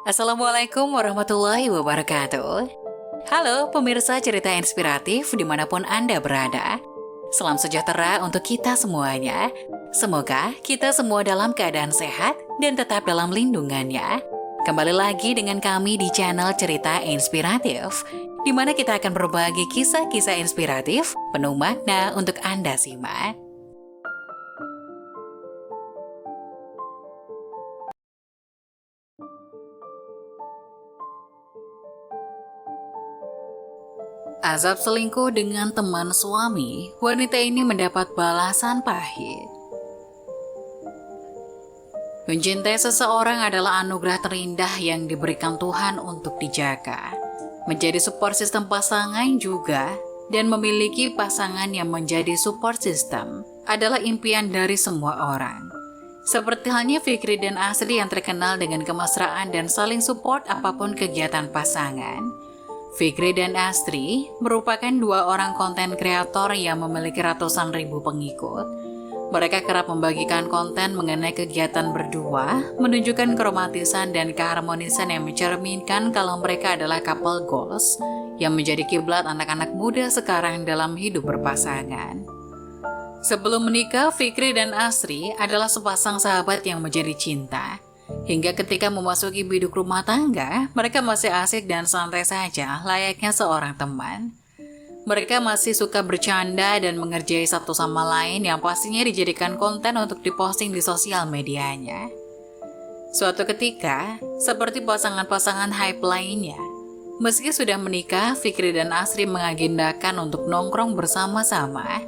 Assalamualaikum warahmatullahi wabarakatuh. Halo pemirsa cerita inspiratif dimanapun Anda berada. Salam sejahtera untuk kita semuanya. Semoga kita semua dalam keadaan sehat dan tetap dalam lindungannya. Kembali lagi dengan kami di channel Cerita Inspiratif, di mana kita akan berbagi kisah-kisah inspiratif penuh makna untuk Anda simak. Azab selingkuh dengan teman suami, wanita ini mendapat balasan pahit. Mencintai seseorang adalah anugerah terindah yang diberikan Tuhan untuk dijaga. Menjadi support system pasangan juga, dan memiliki pasangan yang menjadi support system adalah impian dari semua orang. Seperti halnya Fikri dan Asri yang terkenal dengan kemesraan dan saling support apapun kegiatan pasangan. Fikri dan Astri merupakan dua orang konten kreator yang memiliki ratusan ribu pengikut. Mereka kerap membagikan konten mengenai kegiatan berdua, menunjukkan keromantisan dan keharmonisan yang mencerminkan kalau mereka adalah couple goals yang menjadi kiblat anak-anak muda sekarang dalam hidup berpasangan. Sebelum menikah, Fikri dan Astri adalah sepasang sahabat yang menjadi cinta. Hingga ketika memasuki biduk rumah tangga, mereka masih asik dan santai saja layaknya seorang teman. Mereka masih suka bercanda dan mengerjai satu sama lain yang pastinya dijadikan konten untuk diposting di sosial medianya. Suatu ketika, seperti pasangan-pasangan hype lainnya, meski sudah menikah, Fikri dan Asri mengagendakan untuk nongkrong bersama-sama.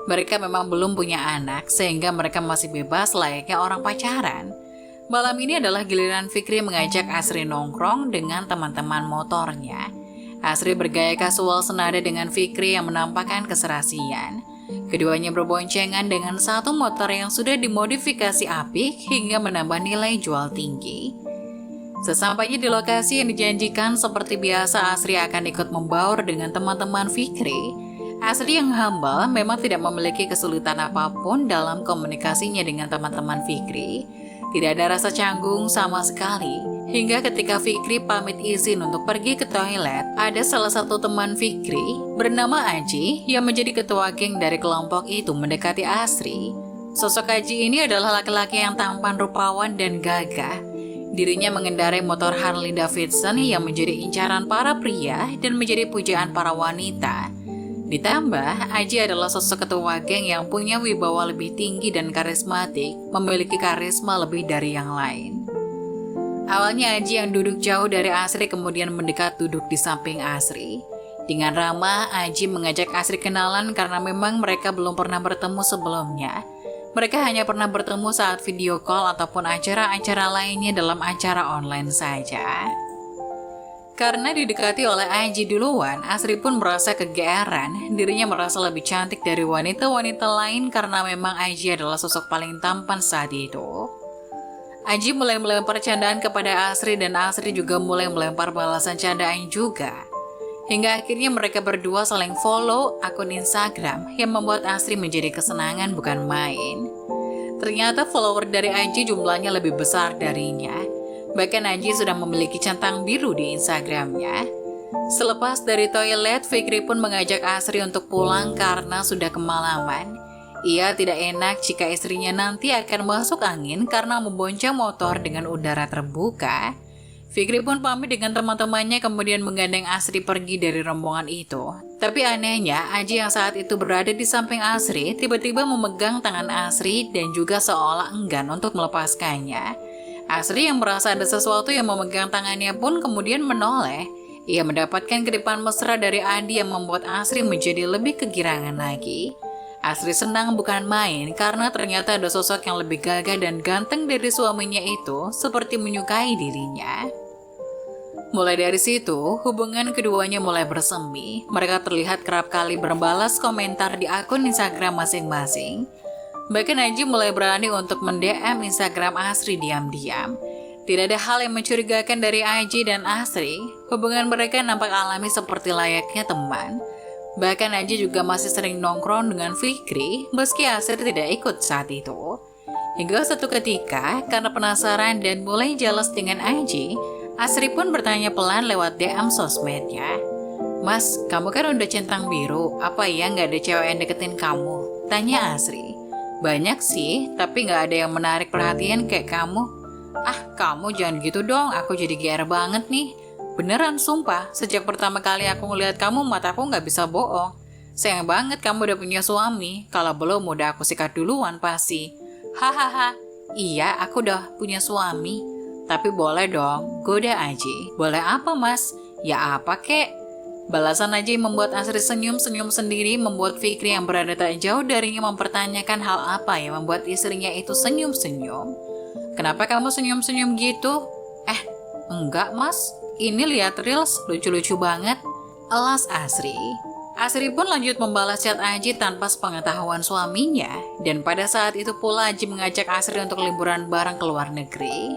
Mereka memang belum punya anak, sehingga mereka masih bebas layaknya orang pacaran. Malam ini adalah giliran Fikri mengajak Asri nongkrong dengan teman-teman motornya. Asri bergaya kasual senada dengan Fikri yang menampakkan keserasian. Keduanya berboncengan dengan satu motor yang sudah dimodifikasi apik hingga menambah nilai jual tinggi. Sesampainya di lokasi yang dijanjikan seperti biasa, Asri akan ikut membaur dengan teman-teman Fikri. Asri yang humble memang tidak memiliki kesulitan apapun dalam komunikasinya dengan teman-teman Fikri. Tidak ada rasa canggung sama sekali. Hingga ketika Fikri pamit izin untuk pergi ke toilet, ada salah satu teman Fikri bernama Aji yang menjadi ketua geng dari kelompok itu mendekati Asri. Sosok Aji ini adalah laki-laki yang tampan, rupawan, dan gagah. Dirinya mengendarai motor Harley Davidson yang menjadi incaran para pria dan menjadi pujaan para wanita. Ditambah, Aji adalah sosok ketua geng yang punya wibawa lebih tinggi dan karismatik, memiliki karisma lebih dari yang lain. Awalnya Aji yang duduk jauh dari Asri kemudian mendekat duduk di samping Asri. Dengan ramah, Aji mengajak Asri kenalan karena memang mereka belum pernah bertemu sebelumnya. Mereka hanya pernah bertemu saat video call ataupun acara-acara lainnya dalam acara online saja. Karena didekati oleh Aji duluan, Asri pun merasa kegeeran. Dirinya merasa lebih cantik dari wanita-wanita lain karena memang Aji adalah sosok paling tampan saat itu. Aji mulai melempar candaan kepada Asri dan Asri juga mulai melempar balasan candaan juga. Hingga akhirnya mereka berdua saling follow akun Instagram yang membuat Asri menjadi kesenangan bukan main. Ternyata follower dari Aji jumlahnya lebih besar darinya. Bahkan Aji sudah memiliki centang biru di Instagramnya. Selepas dari toilet, Fikri pun mengajak Asri untuk pulang karena sudah kemalaman. Ia tidak enak jika istrinya nanti akan masuk angin karena membonceng motor dengan udara terbuka. Fikri pun pamit dengan teman-temannya kemudian menggandeng Asri pergi dari rombongan itu. Tapi anehnya, Aji yang saat itu berada di samping Asri tiba-tiba memegang tangan Asri dan juga seolah enggan untuk melepaskannya. Asri yang merasa ada sesuatu yang memegang tangannya pun kemudian menoleh. Ia mendapatkan kedipan mesra dari Adi yang membuat Asri menjadi lebih kegirangan lagi. Asri senang bukan main karena ternyata ada sosok yang lebih gagah dan ganteng dari suaminya itu seperti menyukai dirinya. Mulai dari situ, hubungan keduanya mulai bersemi. Mereka terlihat kerap kali berbalas komentar di akun Instagram masing-masing. Bahkan Aji mulai berani untuk mend-DM Instagram Asri diam-diam. Tidak ada hal yang mencurigakan dari Aji dan Asri. Hubungan mereka nampak alami seperti layaknya teman. Bahkan Aji juga masih sering nongkrong dengan Fikri meski Asri tidak ikut saat itu. Hingga suatu ketika, karena penasaran dan mulai jelas dengan Aji, Asri pun bertanya pelan lewat DM sosmednya. Mas, kamu kan udah centang biru, apa ya nggak ada cewek yang deketin kamu? Tanya Asri. Banyak sih, tapi nggak ada yang menarik perhatian kayak kamu. Ah, kamu jangan gitu dong, aku jadi GR banget nih. Beneran sumpah, sejak pertama kali aku ngeliat kamu mataku nggak bisa bohong. Sayang banget kamu udah punya suami, kalau belum udah aku sikat duluan pasti. Hahaha, iya aku udah punya suami. Tapi boleh dong, goda Aji. Boleh apa mas? Ya apa kek? Balasan Aji membuat Asri senyum-senyum sendiri, membuat Fikri yang berada tak jauh darinya mempertanyakan hal apa yang membuat istrinya itu senyum-senyum. Kenapa kamu senyum-senyum gitu? Enggak mas, ini lihat reels, lucu-lucu banget. Elas Asri. Asri pun lanjut membalas chat Aji tanpa sepengetahuan suaminya, dan pada saat itu pula Aji mengajak Asri untuk liburan bareng ke luar negeri.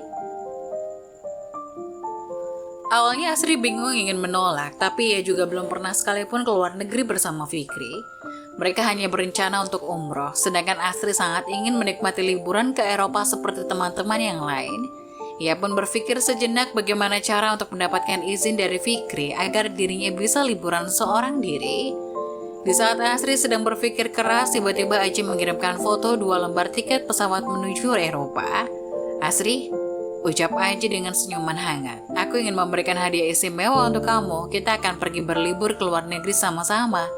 Awalnya Asri bingung ingin menolak, tapi ia juga belum pernah sekalipun ke luar negeri bersama Fikri. Mereka hanya berencana untuk umroh, sedangkan Asri sangat ingin menikmati liburan ke Eropa seperti teman-teman yang lain. Ia pun berpikir sejenak bagaimana cara untuk mendapatkan izin dari Fikri agar dirinya bisa liburan seorang diri. Di saat Asri sedang berpikir keras, tiba-tiba Aji mengirimkan foto 2 lembar tiket pesawat menuju Eropa. Asri, ucap Aji dengan senyuman hangat. Aku ingin memberikan hadiah istimewa untuk kamu. Kita akan pergi berlibur ke luar negeri sama-sama.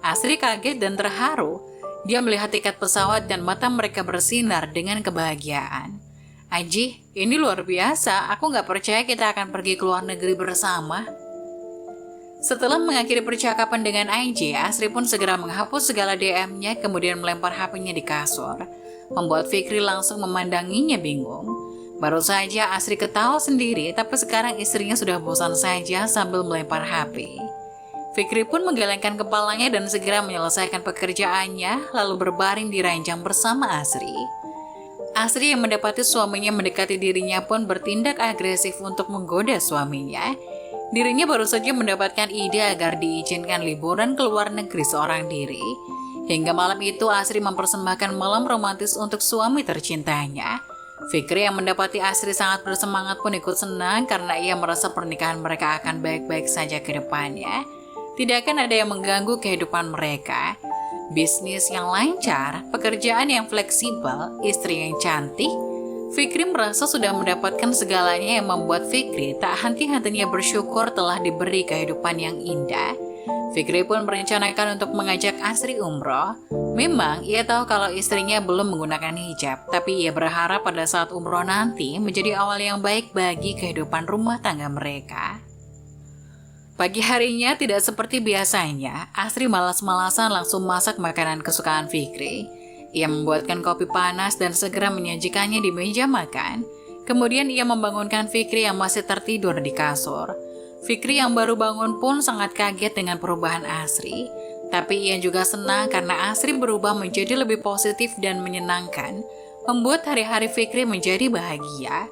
Asri kaget dan terharu. Dia melihat tiket pesawat dan mata mereka bersinar dengan kebahagiaan. Aji, ini luar biasa. Aku nggak percaya kita akan pergi ke luar negeri bersama. Setelah mengakhiri percakapan dengan Aji, Asri pun segera menghapus segala DM-nya kemudian melempar HP-nya di kasur. Membuat Fikri langsung memandanginya bingung. Baru saja Asri ketawa sendiri, tapi sekarang istrinya sudah bosan saja sambil melempar HP. Fikri pun menggelengkan kepalanya dan segera menyelesaikan pekerjaannya, lalu berbaring di ranjang bersama Asri. Asri yang mendapati suaminya mendekati dirinya pun bertindak agresif untuk menggoda suaminya. Dirinya baru saja mendapatkan ide agar diizinkan liburan ke luar negeri seorang diri. Hingga malam itu Asri mempersembahkan malam romantis untuk suami tercintanya. Fikri yang mendapati Asri sangat bersemangat pun ikut senang karena ia merasa pernikahan mereka akan baik-baik saja ke depannya. Tidak akan ada yang mengganggu kehidupan mereka. Bisnis yang lancar, pekerjaan yang fleksibel, istri yang cantik. Fikri merasa sudah mendapatkan segalanya yang membuat Fikri tak henti-hentinya bersyukur telah diberi kehidupan yang indah. Fikri pun merencanakan untuk mengajak Asri umroh. Memang ia tahu kalau istrinya belum menggunakan hijab, tapi ia berharap pada saat umroh nanti menjadi awal yang baik bagi kehidupan rumah tangga mereka. Pagi harinya tidak seperti biasanya, Asri malas-malasan langsung masak makanan kesukaan Fikri. Ia membuatkan kopi panas dan segera menyajikannya di meja makan. Kemudian ia membangunkan Fikri yang masih tertidur di kasur. Fikri yang baru bangun pun sangat kaget dengan perubahan Asri. Tapi ia juga senang karena Asri berubah menjadi lebih positif dan menyenangkan, membuat hari-hari Fikri menjadi bahagia.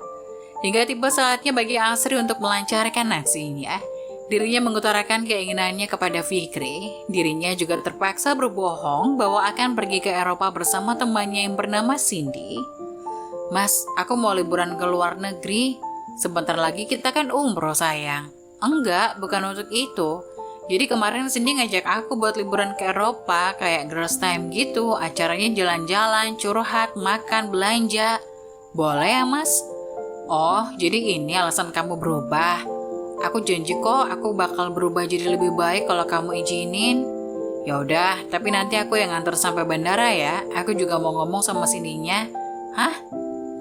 Hingga tiba saatnya bagi Asri untuk melancarkan aksinya. Dirinya mengutarakan keinginannya kepada Fikri. Dirinya juga terpaksa berbohong bahwa akan pergi ke Eropa bersama temannya yang bernama Cindy. Mas, aku mau liburan ke luar negeri. Sebentar lagi kita kan umroh sayang. Enggak, bukan untuk itu. Jadi kemarin Cindy ngajak aku buat liburan ke Eropa, kayak girls time gitu. Acaranya jalan-jalan, curhat, makan, belanja. Boleh ya mas? Oh, jadi ini alasan kamu berubah. Aku janji kok aku bakal berubah jadi lebih baik kalau kamu izinin. Ya udah, tapi nanti aku yang antar sampai bandara ya. Aku juga mau ngomong sama Cindy-nya. Hah?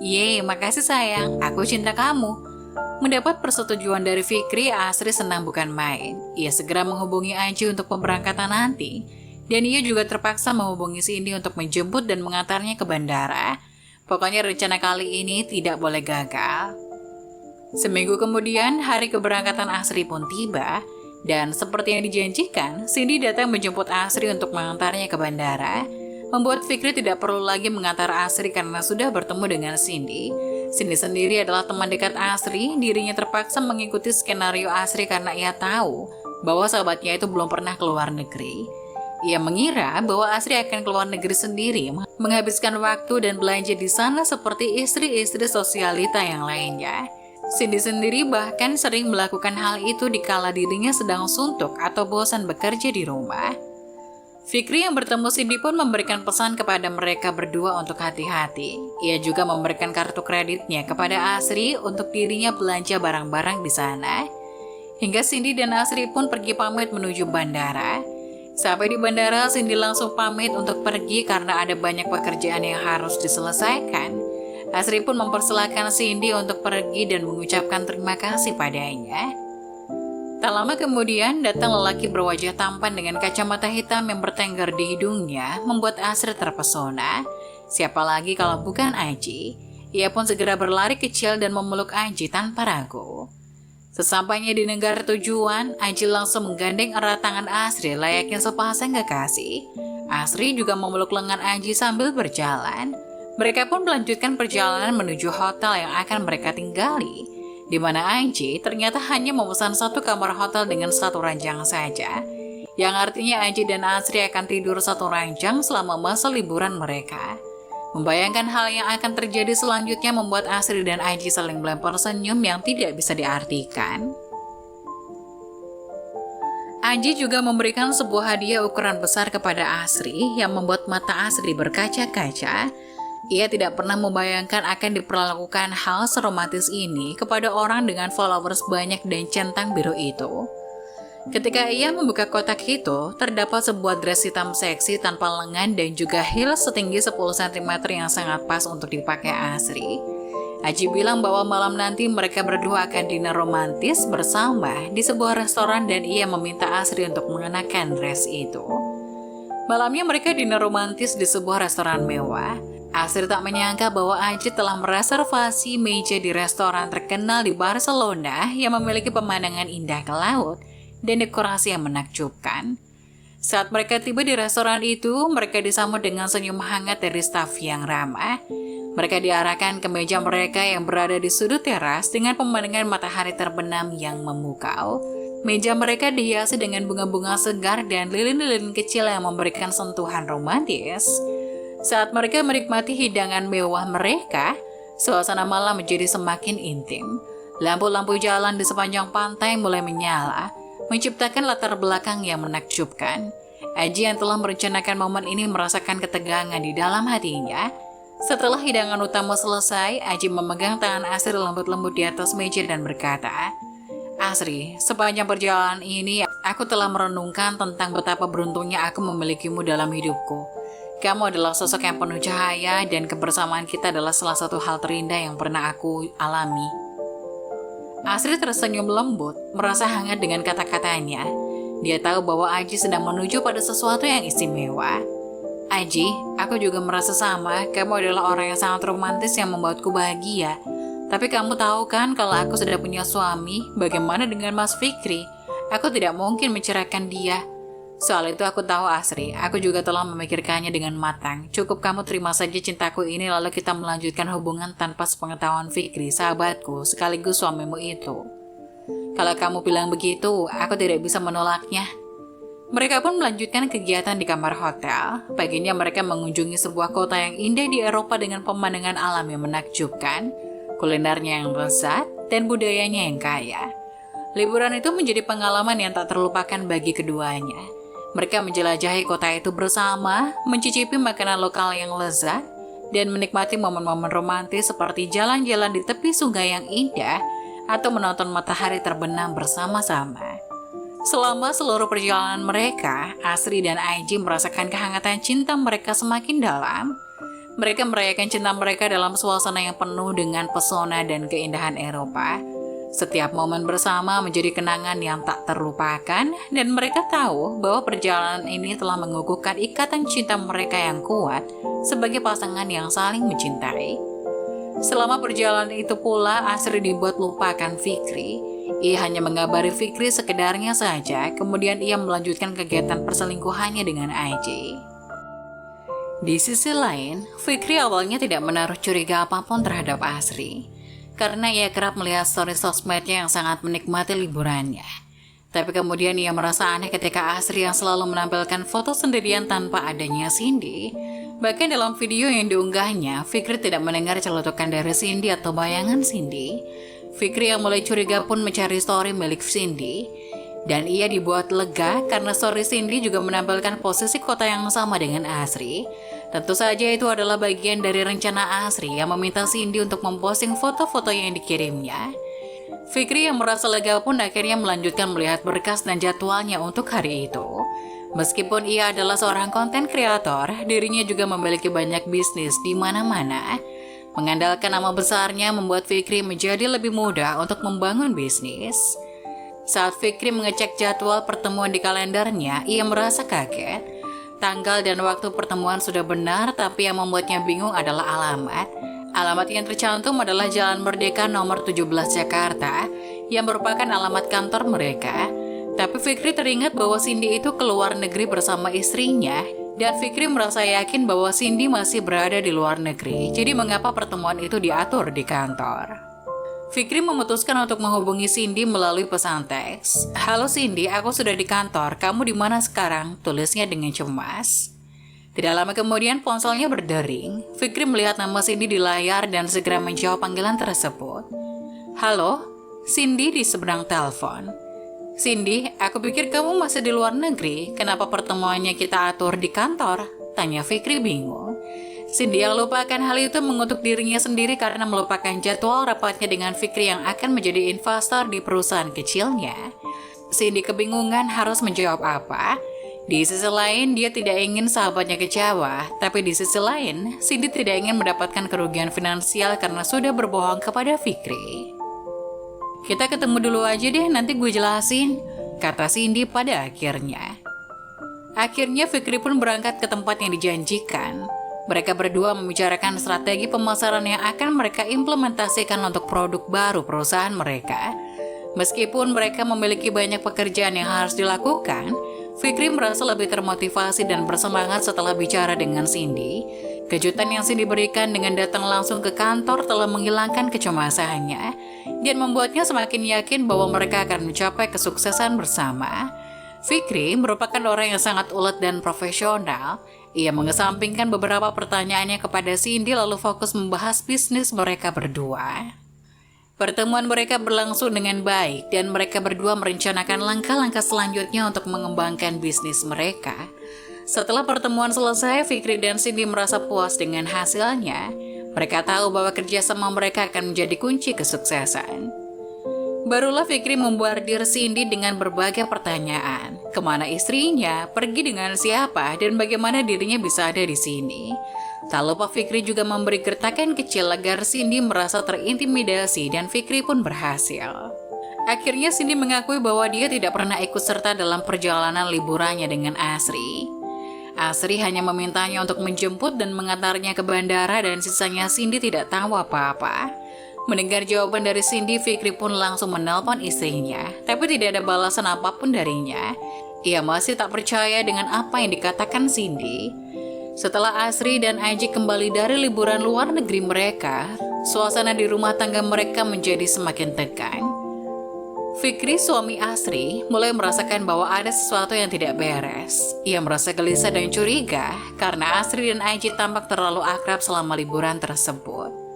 Yeay, makasih sayang. Aku cinta kamu. Mendapat persetujuan dari Fikri, Asri senang bukan main. Ia segera menghubungi Aji untuk pemberangkatan nanti. Dan ia juga terpaksa menghubungi Cindy untuk menjemput dan mengantarnya ke bandara. Pokoknya rencana kali ini tidak boleh gagal. Seminggu kemudian, hari keberangkatan Asri pun tiba. Dan seperti yang dijanjikan, Cindy datang menjemput Asri untuk mengantarnya ke bandara. Membuat Fikri tidak perlu lagi mengantar Asri karena sudah bertemu dengan Cindy. Cindy sendiri adalah teman dekat Asri, dirinya terpaksa mengikuti skenario Asri karena ia tahu bahwa sahabatnya itu belum pernah keluar negeri. Ia mengira bahwa Asri akan keluar negeri sendiri, menghabiskan waktu dan belanja di sana seperti istri-istri sosialita yang lainnya. Cindy sendiri bahkan sering melakukan hal itu dikala dirinya sedang suntuk atau bosan bekerja di rumah. Fikri yang bertemu Cindy pun memberikan pesan kepada mereka berdua untuk hati-hati. Ia juga memberikan kartu kreditnya kepada Asri untuk dirinya belanja barang-barang di sana. Hingga Cindy dan Asri pun pergi pamit menuju bandara. Sampai di bandara, Cindy langsung pamit untuk pergi karena ada banyak pekerjaan yang harus diselesaikan. Asri pun mempersilahkan Cindy untuk pergi dan mengucapkan terima kasih padanya. Tak lama kemudian, datang lelaki berwajah tampan dengan kacamata hitam yang bertengger di hidungnya, membuat Asri terpesona. Siapa lagi kalau bukan Aji? Ia pun segera berlari kecil dan memeluk Aji tanpa ragu. Sesampainya di negara tujuan, Aji langsung menggandeng erat tangan Asri layaknya sepasang kekasih. Asri juga memeluk lengan Aji sambil berjalan. Mereka pun melanjutkan perjalanan menuju hotel yang akan mereka tinggali, di mana Aji ternyata hanya memesan satu kamar hotel dengan satu ranjang saja, yang artinya Aji dan Asri akan tidur satu ranjang selama masa liburan mereka. Membayangkan hal yang akan terjadi selanjutnya membuat Asri dan Aji saling melempar senyum yang tidak bisa diartikan. Aji juga memberikan sebuah hadiah ukuran besar kepada Asri yang membuat mata Asri berkaca-kaca. Ia tidak pernah membayangkan akan diperlakukan hal seromantis ini kepada orang dengan followers banyak dan centang biru itu. Ketika ia membuka kotak itu, terdapat sebuah dress hitam seksi tanpa lengan dan juga heels setinggi 10 cm yang sangat pas untuk dipakai Asri. Aji bilang bahwa malam nanti mereka berdua akan dinner romantis bersama di sebuah restoran dan ia meminta Asri untuk mengenakan dress itu. Malamnya mereka dinner romantis di sebuah restoran mewah. Asri tak menyangka bahwa Aji telah mereservasi meja di restoran terkenal di Barcelona yang memiliki pemandangan indah ke laut dan dekorasi yang menakjubkan. Saat mereka tiba di restoran itu, mereka disambut dengan senyum hangat dari staf yang ramah. Mereka diarahkan ke meja mereka yang berada di sudut teras dengan pemandangan matahari terbenam yang memukau. Meja mereka dihiasi dengan bunga-bunga segar dan lilin-lilin kecil yang memberikan sentuhan romantis. Saat mereka menikmati hidangan mewah mereka, suasana malam menjadi semakin intim. Lampu-lampu jalan di sepanjang pantai mulai menyala, menciptakan latar belakang yang menakjubkan. Aji yang telah merencanakan momen ini merasakan ketegangan di dalam hatinya. Setelah hidangan utama selesai, Aji memegang tangan Asri lembut-lembut di atas meja dan berkata, "Asri, sepanjang perjalanan ini aku telah merenungkan tentang betapa beruntungnya aku memilikimu dalam hidupku. Kamu adalah sosok yang penuh cahaya dan kebersamaan kita adalah salah satu hal terindah yang pernah aku alami." Asri tersenyum lembut, merasa hangat dengan kata-katanya. Dia tahu bahwa Aji sedang menuju pada sesuatu yang istimewa. "Aji, aku juga merasa sama. Kamu adalah orang yang sangat romantis yang membuatku bahagia. Tapi kamu tahu kan kalau aku sudah punya suami, bagaimana dengan Mas Fikri? Aku tidak mungkin menceraikan dia. Soal itu aku tahu Asri, aku juga telah memikirkannya dengan matang. Cukup kamu terima saja cintaku ini lalu kita melanjutkan hubungan tanpa sepengetahuan Fikri, sahabatku, sekaligus suamimu itu. Kalau kamu bilang begitu, aku tidak bisa menolaknya." Mereka pun melanjutkan kegiatan di kamar hotel. Paginya mereka mengunjungi sebuah kota yang indah di Eropa dengan pemandangan alam yang menakjubkan, kulinernya yang lezat, dan budayanya yang kaya. Liburan itu menjadi pengalaman yang tak terlupakan bagi keduanya. Mereka menjelajahi kota itu bersama, mencicipi makanan lokal yang lezat, dan menikmati momen-momen romantis seperti jalan-jalan di tepi sungai yang indah atau menonton matahari terbenam bersama-sama. Selama seluruh perjalanan mereka, Asri dan Aji merasakan kehangatan cinta mereka semakin dalam. Mereka merayakan cinta mereka dalam suasana yang penuh dengan pesona dan keindahan Eropa. Setiap momen bersama menjadi kenangan yang tak terlupakan, dan mereka tahu bahwa perjalanan ini telah mengukuhkan ikatan cinta mereka yang kuat sebagai pasangan yang saling mencintai. Selama perjalanan itu pula, Asri dibuat lupakan Fikri. Ia hanya mengabari Fikri sekedarnya saja, kemudian ia melanjutkan kegiatan perselingkuhannya dengan Aji. Di sisi lain, Fikri awalnya tidak menaruh curiga apapun terhadap Asri, karena ia kerap melihat story sosmednya yang sangat menikmati liburannya. Tapi kemudian ia merasa aneh ketika Asri yang selalu menampilkan foto sendirian tanpa adanya Cindy. Bahkan dalam video yang diunggahnya, Fikri tidak mendengar celutukan dari Cindy atau bayangan Cindy. Fikri yang mulai curiga pun mencari story milik Cindy. Dan ia dibuat lega karena story Cindy juga menampilkan posisi kota yang sama dengan Asri. Tentu saja itu adalah bagian dari rencana Asri yang meminta Cindy untuk memposting foto-foto yang dikirimnya. Fikri yang merasa lega pun akhirnya melanjutkan melihat berkas dan jadwalnya untuk hari itu. Meskipun ia adalah seorang konten kreator, dirinya juga memiliki banyak bisnis di mana-mana. Mengandalkan nama besarnya membuat Fikri menjadi lebih mudah untuk membangun bisnis. Saat Fikri mengecek jadwal pertemuan di kalendernya, ia merasa kaget. Tanggal dan waktu pertemuan sudah benar, tapi yang membuatnya bingung adalah alamat. Alamat yang tercantum adalah Jalan Merdeka nomor 17 Jakarta, yang merupakan alamat kantor mereka. Tapi Fikri teringat bahwa Cindy itu keluar negeri bersama istrinya, dan Fikri merasa yakin bahwa Cindy masih berada di luar negeri. Jadi mengapa pertemuan itu diatur di kantor? Fikri memutuskan untuk menghubungi Cindy melalui pesan teks. "Halo Cindy, aku sudah di kantor. Kamu di mana sekarang?" tulisnya dengan cemas. Tidak lama kemudian ponselnya berdering. Fikri melihat nama Cindy di layar dan segera menjawab panggilan tersebut. "Halo?" Cindy di seberang telepon. "Cindy, aku pikir kamu masih di luar negeri. Kenapa pertemuannya kita atur di kantor?" tanya Fikri bingung. Cindy yang lupakan hal itu mengutuk dirinya sendiri karena melupakan jadwal rapatnya dengan Fikri yang akan menjadi investor di perusahaan kecilnya. Cindy kebingungan harus menjawab apa. Di sisi lain, dia tidak ingin sahabatnya kecewa, tapi di sisi lain, Cindy tidak ingin mendapatkan kerugian finansial karena sudah berbohong kepada Fikri. "Kita ketemu dulu aja deh, nanti gue jelasin," kata Cindy pada akhirnya. Akhirnya Fikri pun berangkat ke tempat yang dijanjikan. Mereka berdua membicarakan strategi pemasaran yang akan mereka implementasikan untuk produk baru perusahaan mereka. Meskipun mereka memiliki banyak pekerjaan yang harus dilakukan, Fikri merasa lebih termotivasi dan bersemangat setelah bicara dengan Cindy. Kejutan yang Cindy berikan dengan datang langsung ke kantor telah menghilangkan kecemasannya dan membuatnya semakin yakin bahwa mereka akan mencapai kesuksesan bersama. Fikri merupakan orang yang sangat ulet dan profesional. Ia mengesampingkan beberapa pertanyaannya kepada Cindy lalu fokus membahas bisnis mereka berdua. Pertemuan mereka berlangsung dengan baik dan mereka berdua merencanakan langkah-langkah selanjutnya untuk mengembangkan bisnis mereka. Setelah pertemuan selesai, Fikri dan Cindy merasa puas dengan hasilnya. Mereka tahu bahwa kerjasama mereka akan menjadi kunci kesuksesan. Barulah Fikri membordir Cindy dengan berbagai pertanyaan. Kemana istrinya, pergi dengan siapa, dan bagaimana dirinya bisa ada di sini. Tak lupa Fikri juga memberi gertakan kecil agar Cindy merasa terintimidasi dan Fikri pun berhasil. Akhirnya Cindy mengakui bahwa dia tidak pernah ikut serta dalam perjalanan liburannya dengan Asri. Asri hanya memintanya untuk menjemput dan mengantarnya ke bandara dan sisanya Cindy tidak tahu apa-apa. Mendengar jawaban dari Cindy, Fikri pun langsung menelpon istrinya, tapi tidak ada balasan apapun darinya. Ia masih tak percaya dengan apa yang dikatakan Cindy. Setelah Asri dan Aji kembali dari liburan luar negeri mereka, suasana di rumah tangga mereka menjadi semakin tegang. Fikri, suami Asri, mulai merasakan bahwa ada sesuatu yang tidak beres. Ia merasa gelisah dan curiga karena Asri dan Aji tampak terlalu akrab selama liburan tersebut.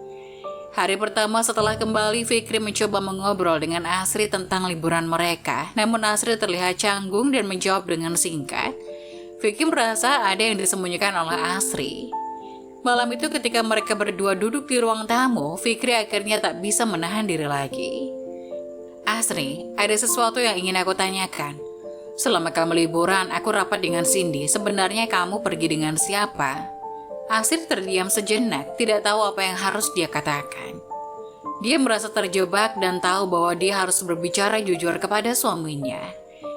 Hari pertama setelah kembali, Fikri mencoba mengobrol dengan Asri tentang liburan mereka. Namun Asri terlihat canggung dan menjawab dengan singkat. Fikri merasa ada yang disembunyikan oleh Asri. Malam itu ketika mereka berdua duduk di ruang tamu, Fikri akhirnya tak bisa menahan diri lagi. "Asri, ada sesuatu yang ingin aku tanyakan. Selama kamu liburan, aku rapat dengan Cindy. Sebenarnya kamu pergi dengan siapa?" Asri terdiam sejenak, tidak tahu apa yang harus dia katakan. Dia merasa terjebak dan tahu bahwa dia harus berbicara jujur kepada suaminya.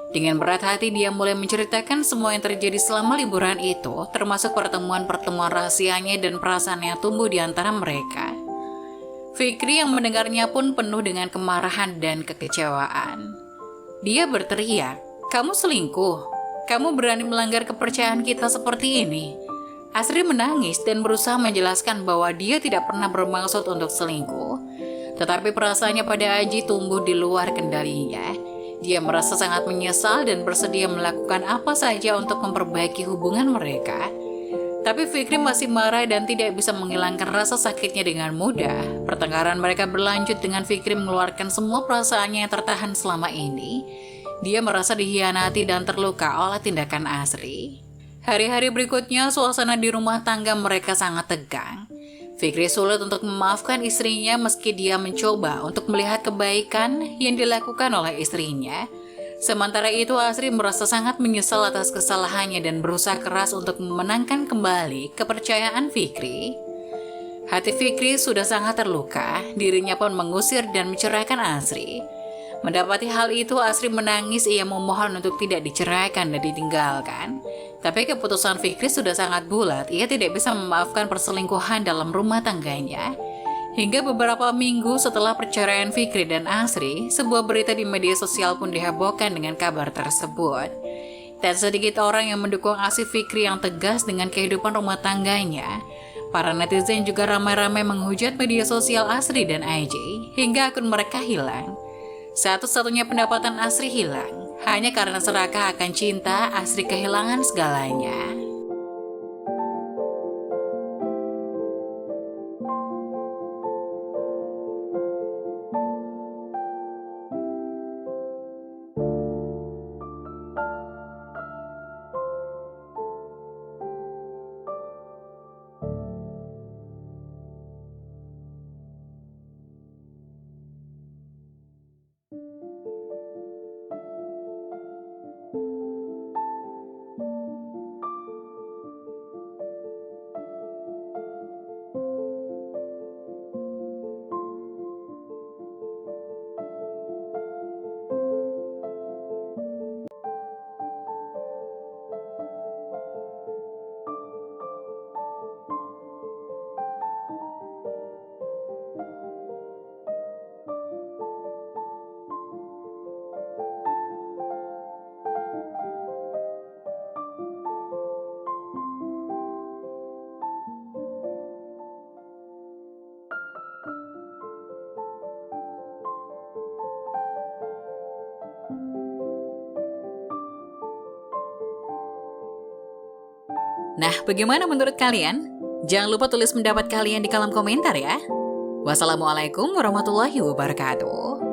Dengan berat hati dia mulai menceritakan semua yang terjadi selama liburan itu, termasuk pertemuan-pertemuan rahasianya dan perasaan yang tumbuh di antara mereka. Fikri yang mendengarnya pun penuh dengan kemarahan dan kekecewaan. Dia berteriak, "Kamu selingkuh? Kamu berani melanggar kepercayaan kita seperti ini?" Asri menangis dan berusaha menjelaskan bahwa dia tidak pernah bermaksud untuk selingkuh. Tetapi perasaannya pada Aji tumbuh di luar kendalinya. Dia merasa sangat menyesal dan bersedia melakukan apa saja untuk memperbaiki hubungan mereka. Tapi Fikri masih marah dan tidak bisa menghilangkan rasa sakitnya dengan mudah. Pertengkaran mereka berlanjut dengan Fikri mengeluarkan semua perasaannya yang tertahan selama ini. Dia merasa dikhianati dan terluka oleh tindakan Asri. Hari-hari berikutnya, suasana di rumah tangga mereka sangat tegang. Fikri sulit untuk memaafkan istrinya meski dia mencoba untuk melihat kebaikan yang dilakukan oleh istrinya. Sementara itu, Asri merasa sangat menyesal atas kesalahannya dan berusaha keras untuk memenangkan kembali kepercayaan Fikri. Hati Fikri sudah sangat terluka, dirinya pun mengusir dan menceraikan Asri. Mendapati hal itu, Asri menangis. Ia memohon untuk tidak diceraikan dan ditinggalkan. Tapi keputusan Fikri sudah sangat bulat. Ia tidak bisa memaafkan perselingkuhan dalam rumah tangganya. Hingga beberapa minggu setelah perceraian Fikri dan Asri, sebuah berita di media sosial pun dihebohkan dengan kabar tersebut. Tak sedikit orang yang mendukung aksi Fikri yang tegas dengan kehidupan rumah tangganya. Para netizen juga ramai-ramai menghujat media sosial Asri dan AJ, hingga akun mereka hilang. Satu-satunya pendapatan Asri hilang, hanya karena serakah akan cinta, Asri kehilangan segalanya. Nah, bagaimana menurut kalian? Jangan lupa tulis pendapat kalian di kolom komentar ya. Wassalamualaikum warahmatullahi wabarakatuh.